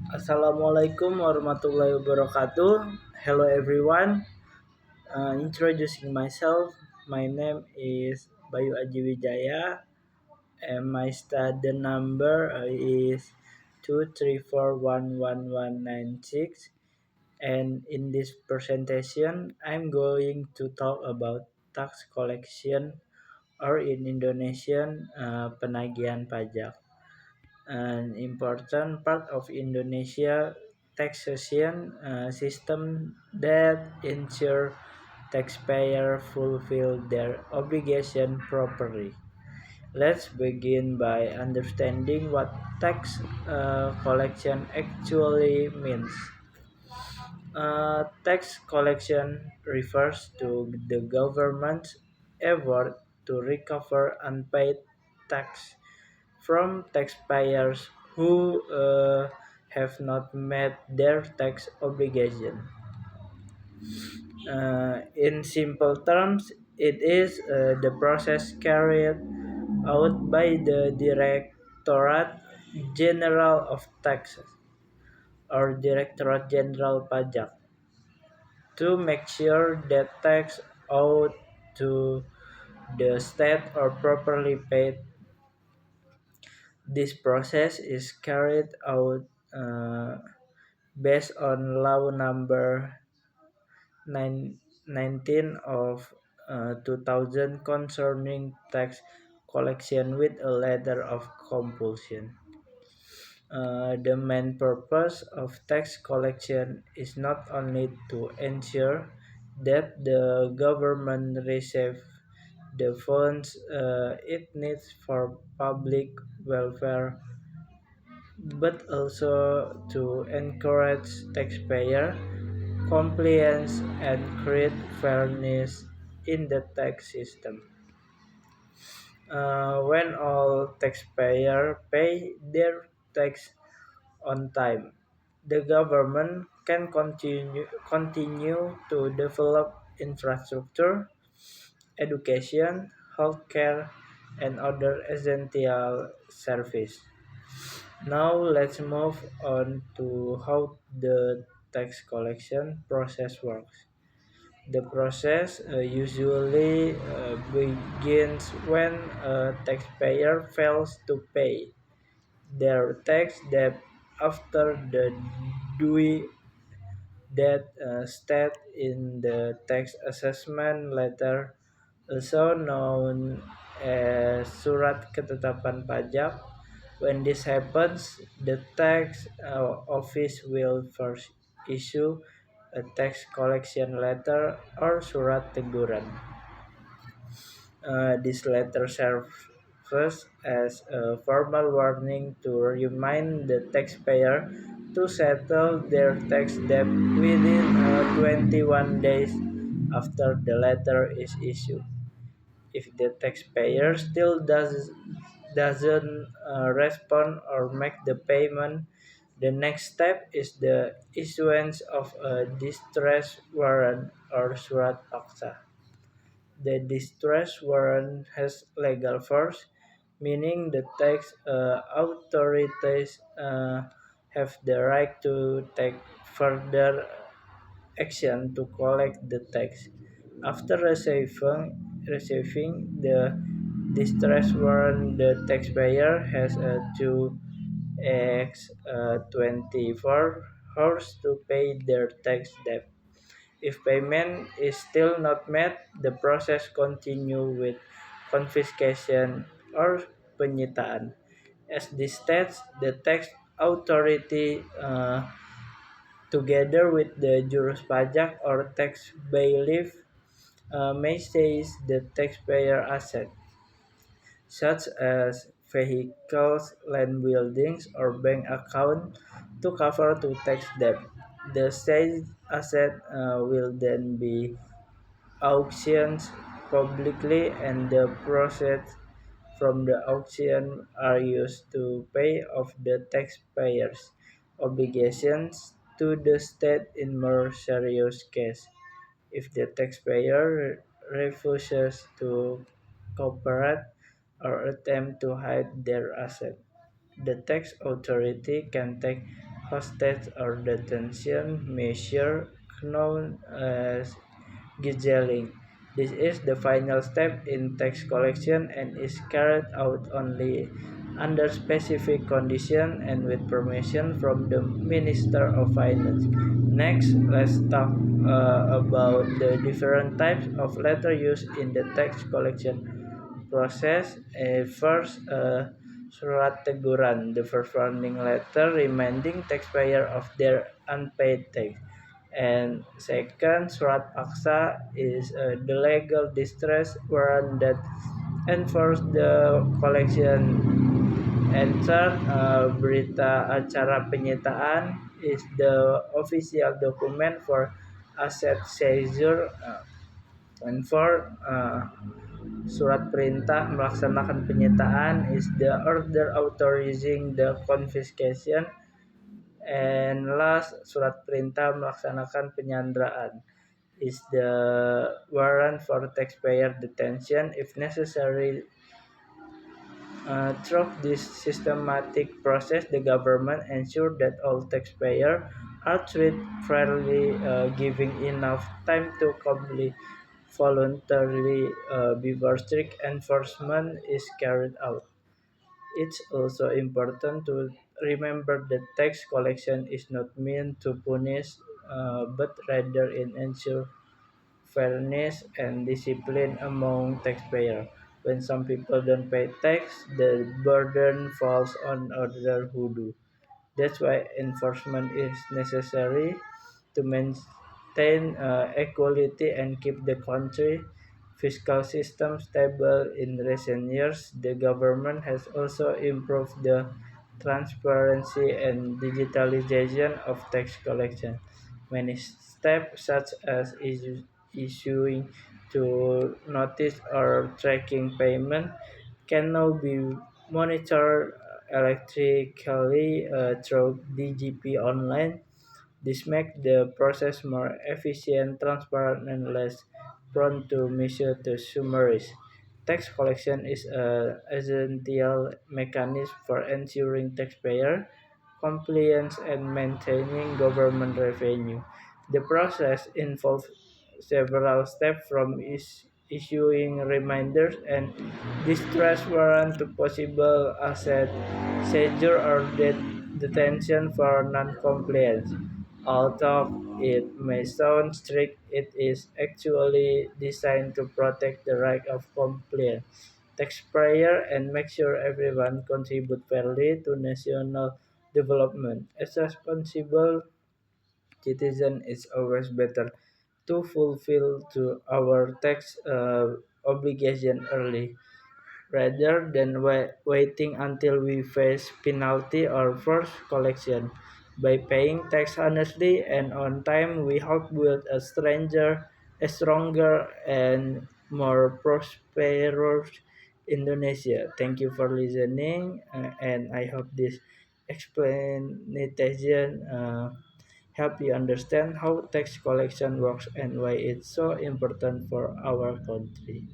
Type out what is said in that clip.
Assalamualaikum warahmatullahi wabarakatuh. Hello everyone. Introducing myself. My name is Bayu Aji Wijaya and my student number is 2341196. And in this presentation, I'm going to talk about tax collection or in Indonesian penagihan pajak. An important part of Indonesia taxation system that ensure taxpayers fulfill their obligation properly. Let's begin by understanding what tax collection actually means. Tax collection refers to the government's effort to recover unpaid tax from taxpayers who have not met their tax obligation. In simple terms, it is the process carried out by the Directorate General of Taxes or Directorate General Pajak to make sure that tax owed to the state are properly paid. This process is carried out based on Law Number 19 of 2000 concerning tax collection with a letter of compulsion. The main purpose of tax collection is not only to ensure that the government receives the funds it needs for public welfare, but also to encourage taxpayer compliance and create fairness in the tax system. When all taxpayers pay their tax on time, the government can continue to develop infrastructure, education, healthcare, and other essential services. Now let's move on to how the tax collection process works. The process usually begins when a taxpayer fails to pay their tax debt after the due date state in the tax assessment letter, also known as Surat Ketetapan Pajak. When this happens, the tax office will first issue a tax collection letter or surat teguran. This letter serves as a formal warning to remind the taxpayer to settle their tax debt within 21 days after the letter is issued. If the taxpayer still doesn't respond or make the payment, the next step is the issuance of a distress warrant or surat paksa. The distress warrant has legal force, meaning the tax authorities have the right to take further action to collect the tax. After receiving the distress warrant, the taxpayer has to X 24 hours to pay their tax debt. If payment is still not made, the process continues with confiscation or penyitaan. As this states, the tax authority together with the jurus pajak or tax bailiff may seize the taxpayer asset, such as vehicles, land buildings, or bank account to cover to tax debt. The seized asset will then be auctioned publicly and the proceeds from the auction are used to pay off the taxpayers' obligations to the state in more serious case. If the taxpayer refuses to cooperate or attempt to hide their asset, the tax authority can take hostage or detention measure known as gizelling. This is the final step in tax collection and is carried out only under specific conditions and with permission from the Minister of Finance. Next, let's talk about the different types of letter used in the tax collection process. First, surat teguran, the first warning letter reminding taxpayer of their unpaid tax. And second, surat paksa is the legal distress warrant that enforce the collection. And third, berita acara penyitaan is the official document for asset seizure. And fourth, surat perintah melaksanakan penyitaan is the order authorizing the confiscation. And last, surat perintah melaksanakan penyanderaan is the warrant for taxpayer detention if necessary. Through this systematic process, the government ensures that all taxpayers are treated fairly, giving enough time to complete voluntarily before strict enforcement is carried out. It's also important to remember that tax collection is not meant to punish, but rather in ensure fairness and discipline among taxpayers. When some people don't pay tax, the burden falls on others who do. That's why enforcement is necessary to maintain equality and keep the country fiscal system stable. In recent years, the government has also improved the transparency and digitalization of tax collection. Many steps, such as issuing to notice or tracking payment, can now be monitored electronically through DGP online. This makes the process more efficient, transparent, and less prone to misuse. Tax collection is an essential mechanism for ensuring taxpayer compliance and maintaining government revenue. The process involves several steps from issuing reminders and distress warrant to possible asset seizure or detention for non-compliance. Although it may sound strict, it is actually designed to protect the right of compliant taxpayer and make sure everyone contributes fairly to national development. As a responsible citizen, it's always better to fulfill to our tax obligation early rather than waiting until we face penalty or forced collection. By paying tax honestly and on time, we help build a stronger and more prosperous Indonesia. Thank you for listening, and I hope this explanation help you understand how tax collection works and why it's so important for our country.